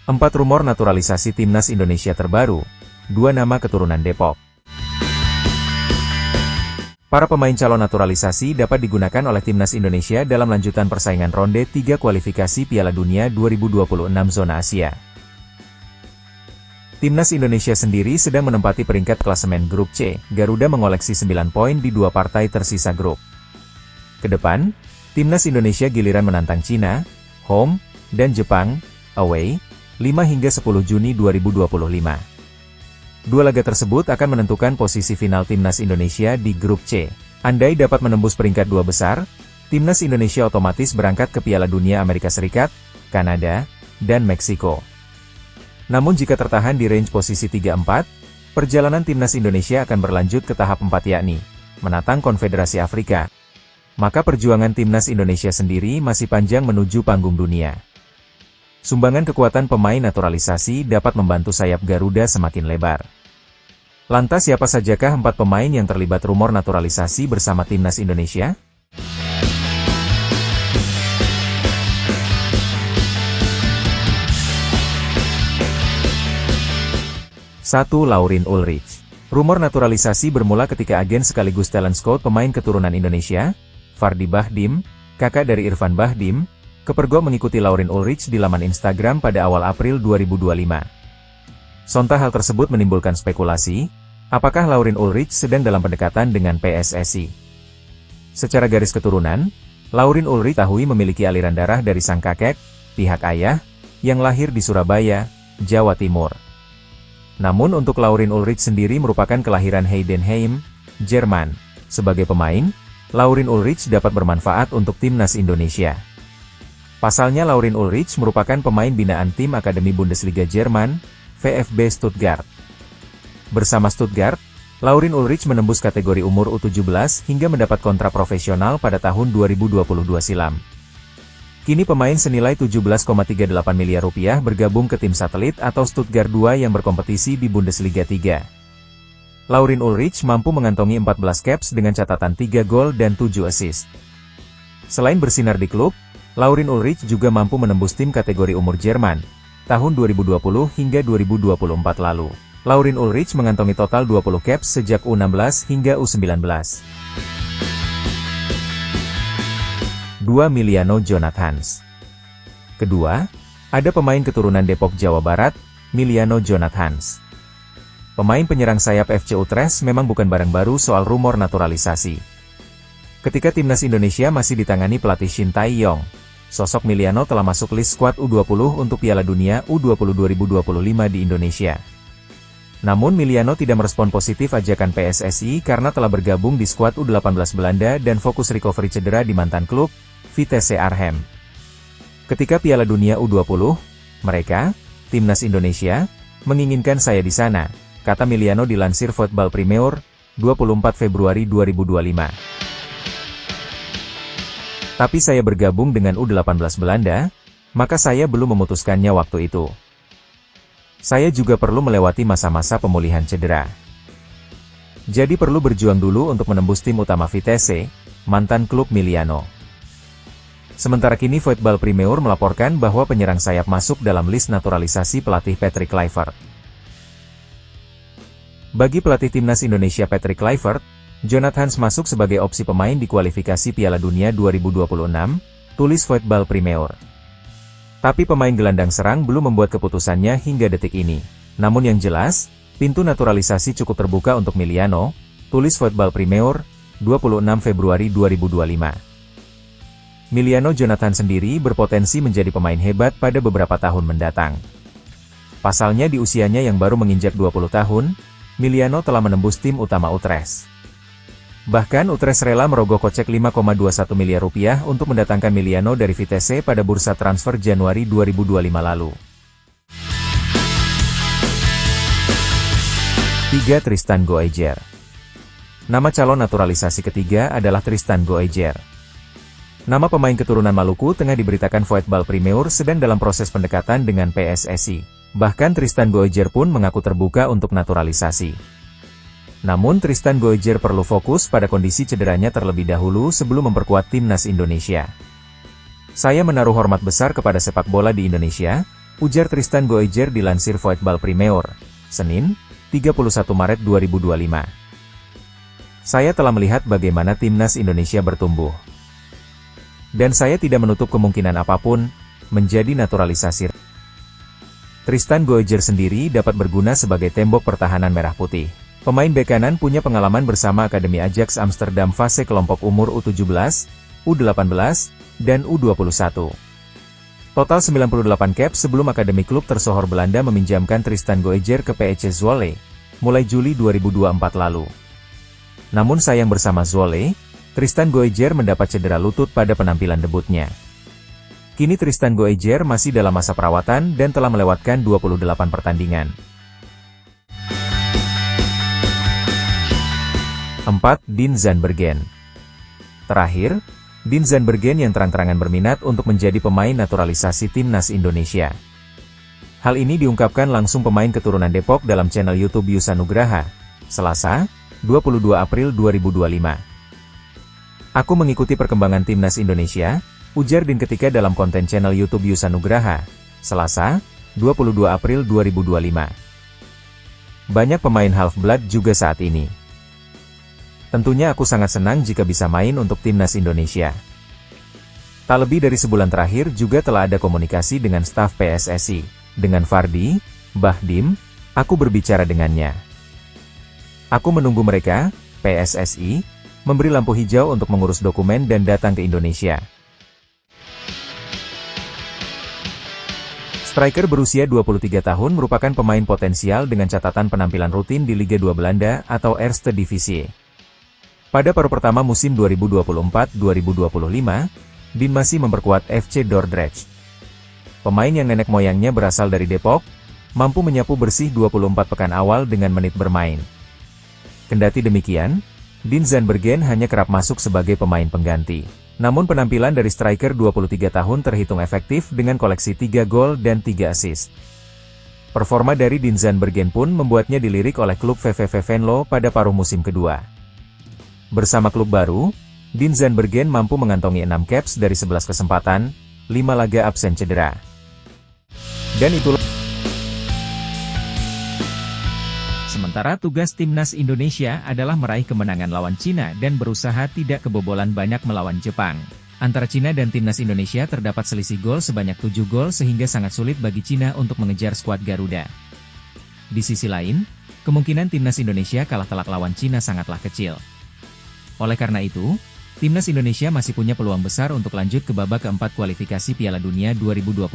4 rumor naturalisasi timnas Indonesia terbaru, 2 nama keturunan Depok. Para pemain calon naturalisasi dapat digunakan oleh timnas Indonesia dalam lanjutan persaingan ronde 3 kualifikasi Piala Dunia 2026 zona Asia. Timnas Indonesia sendiri sedang menempati peringkat klasemen grup C. Garuda mengoleksi 9 poin di 2 partai tersisa grup. Kedepan, timnas Indonesia giliran menantang Cina, home, dan Jepang, away, 5 hingga 10 Juni 2025. Dua laga tersebut akan menentukan posisi final timnas Indonesia di grup C. Andai dapat menembus peringkat 2 besar, timnas Indonesia otomatis berangkat ke Piala Dunia Amerika Serikat, Kanada, dan Meksiko. Namun jika tertahan di range posisi 3-4, perjalanan timnas Indonesia akan berlanjut ke tahap 4 yakni menantang Konfederasi Afrika. Maka perjuangan timnas Indonesia sendiri masih panjang menuju panggung dunia. Sumbangan kekuatan pemain naturalisasi dapat membantu sayap Garuda semakin lebar. Lantas siapa sajakah 4 pemain yang terlibat rumor naturalisasi bersama timnas Indonesia? 1. Laurin Ulrich. Rumor naturalisasi bermula ketika agen sekaligus talent scout pemain keturunan Indonesia, Fardi Bahdim, kakak dari Irfan Bahdim, kepergok mengikuti Laurin Ulrich di laman Instagram pada awal April 2025. Sontak hal tersebut menimbulkan spekulasi, apakah Laurin Ulrich sedang dalam pendekatan dengan PSSI. Secara garis keturunan, Laurin Ulrich diketahui memiliki aliran darah dari sang kakek, pihak ayah, yang lahir di Surabaya, Jawa Timur. Namun untuk Laurin Ulrich sendiri merupakan kelahiran Heidenheim, Jerman. Sebagai pemain, Laurin Ulrich dapat bermanfaat untuk timnas Indonesia. Pasalnya Laurin Ulrich merupakan pemain binaan tim Akademi Bundesliga Jerman, VfB Stuttgart. Bersama Stuttgart, Laurin Ulrich menembus kategori umur U17 hingga mendapat kontrak profesional pada tahun 2022 silam. Kini pemain senilai 17,38 miliar rupiah bergabung ke tim satelit atau Stuttgart 2 yang berkompetisi di Bundesliga 3. Laurin Ulrich mampu mengantongi 14 caps dengan catatan 3 gol dan 7 assist. Selain bersinar di klub, Laurin Ulrich juga mampu menembus tim kategori umur Jerman, tahun 2020 hingga 2024 lalu. Laurin Ulrich mengantongi total 20 caps sejak U16 hingga U19. 2. Miliano Jonathans. Kedua, ada pemain keturunan Depok, Jawa Barat, Miliano Jonathans. Pemain penyerang sayap FC Utrecht memang bukan barang baru soal rumor naturalisasi. Ketika timnas Indonesia masih ditangani pelatih Shin Tae-yong, sosok Miliano telah masuk list skuad U20 untuk Piala Dunia U20 2025 di Indonesia. Namun Miliano tidak merespon positif ajakan PSSI karena telah bergabung di skuad U18 Belanda dan fokus recovery cedera di mantan klub, Vitesse Arnhem. Ketika Piala Dunia U20, mereka, timnas Indonesia, menginginkan saya di sana, kata Miliano dilansir Football Premier, 24 Februari 2025. Tapi saya bergabung dengan U18 Belanda, maka saya belum memutuskannya waktu itu. Saya juga perlu melewati masa-masa pemulihan cedera. Jadi perlu berjuang dulu untuk menembus tim utama Vitesse, mantan klub Miliano. Sementara kini Football Premier melaporkan bahwa penyerang sayap masuk dalam list naturalisasi pelatih Patrick Kluivert. Bagi pelatih timnas Indonesia Patrick Kluivert, Jonathans masuk sebagai opsi pemain di kualifikasi Piala Dunia 2026, tulis Football Premier. Tapi pemain gelandang serang belum membuat keputusannya hingga detik ini. Namun yang jelas, pintu naturalisasi cukup terbuka untuk Miliano, tulis Football Premier, 26 Februari 2025. Miliano Jonathans sendiri berpotensi menjadi pemain hebat pada beberapa tahun mendatang. Pasalnya di usianya yang baru menginjak 20 tahun, Miliano telah menembus tim utama Utrecht. Bahkan Utrecht rela merogoh kocek 5,21 miliar rupiah untuk mendatangkan Miliano dari Vitesse pada bursa transfer Januari 2025 lalu. 3. Tristan Goejer. Nama calon naturalisasi ketiga adalah Tristan Goejer. Nama pemain keturunan Maluku tengah diberitakan Football Premier sedang dalam proses pendekatan dengan PSSI. Bahkan Tristan Goejer pun mengaku terbuka untuk naturalisasi. Namun Tristan Goejer perlu fokus pada kondisi cederanya terlebih dahulu sebelum memperkuat timnas Indonesia. Saya menaruh hormat besar kepada sepak bola di Indonesia, Ujar Tristan Goejer dilansir Voetbal Primeur, Senin, 31 Maret 2025. Saya telah melihat bagaimana timnas Indonesia bertumbuh. Dan saya tidak menutup kemungkinan apapun, menjadi naturalisasi. Tristan Goejer sendiri dapat berguna sebagai tembok pertahanan merah putih. Pemain bek kanan punya pengalaman bersama Akademi Ajax Amsterdam fase kelompok umur U17, U18, dan U21. Total 98 cap sebelum Akademi klub tersohor Belanda meminjamkan Tristan Goejer ke PEC Zwolle, mulai Juli 2024 lalu. Namun sayang bersama Zwolle, Tristan Goejer mendapat cedera lutut pada penampilan debutnya. Kini Tristan Goejer masih dalam masa perawatan dan telah melewatkan 28 pertandingan. 4. Dean Zandbergen. Terakhir, Dean Zandbergen yang terang-terangan berminat untuk menjadi pemain naturalisasi timnas Indonesia. Hal ini diungkapkan langsung pemain keturunan Depok dalam channel YouTube Yusa Nugraha, Selasa, 22 April 2025. Aku mengikuti perkembangan timnas Indonesia, ujar Dean ketika dalam konten channel YouTube Yusa Nugraha, Selasa, 22 April 2025. Banyak pemain half-blood juga saat ini. Tentunya aku sangat senang jika bisa main untuk timnas Indonesia. Tak lebih dari sebulan terakhir juga telah ada komunikasi dengan staf PSSI. Dengan Fardi, Bahdim, aku berbicara dengannya. Aku menunggu mereka, PSSI, memberi lampu hijau untuk mengurus dokumen dan datang ke Indonesia. Striker berusia 23 tahun merupakan pemain potensial dengan catatan penampilan rutin di Liga 2 Belanda atau Eerste Divisie. Pada paruh pertama musim 2024-2025, Dean masih memperkuat FC Dordrecht. Pemain yang nenek moyangnya berasal dari Depok, mampu menyapu bersih 24 pekan awal dengan menit bermain. Kendati demikian, Dean Zandbergen hanya kerap masuk sebagai pemain pengganti. Namun penampilan dari striker 23 tahun terhitung efektif dengan koleksi 3 gol dan 3 assist. Performa dari Dean Zandbergen pun membuatnya dilirik oleh klub VVV Venlo pada paruh musim kedua. Bersama klub baru, Dean Zandbergen mampu mengantongi 6 caps dari 11 kesempatan, 5 laga absen cedera. Dan itulah. Sementara tugas timnas Indonesia adalah meraih kemenangan lawan Cina dan berusaha tidak kebobolan banyak melawan Jepang. Antara Cina dan timnas Indonesia terdapat selisih gol sebanyak 7 gol sehingga sangat sulit bagi Cina untuk mengejar skuad Garuda. Di sisi lain, kemungkinan timnas Indonesia kalah telak lawan Cina sangatlah kecil. Oleh karena itu, timnas Indonesia masih punya peluang besar untuk lanjut ke babak keempat kualifikasi Piala Dunia 2026.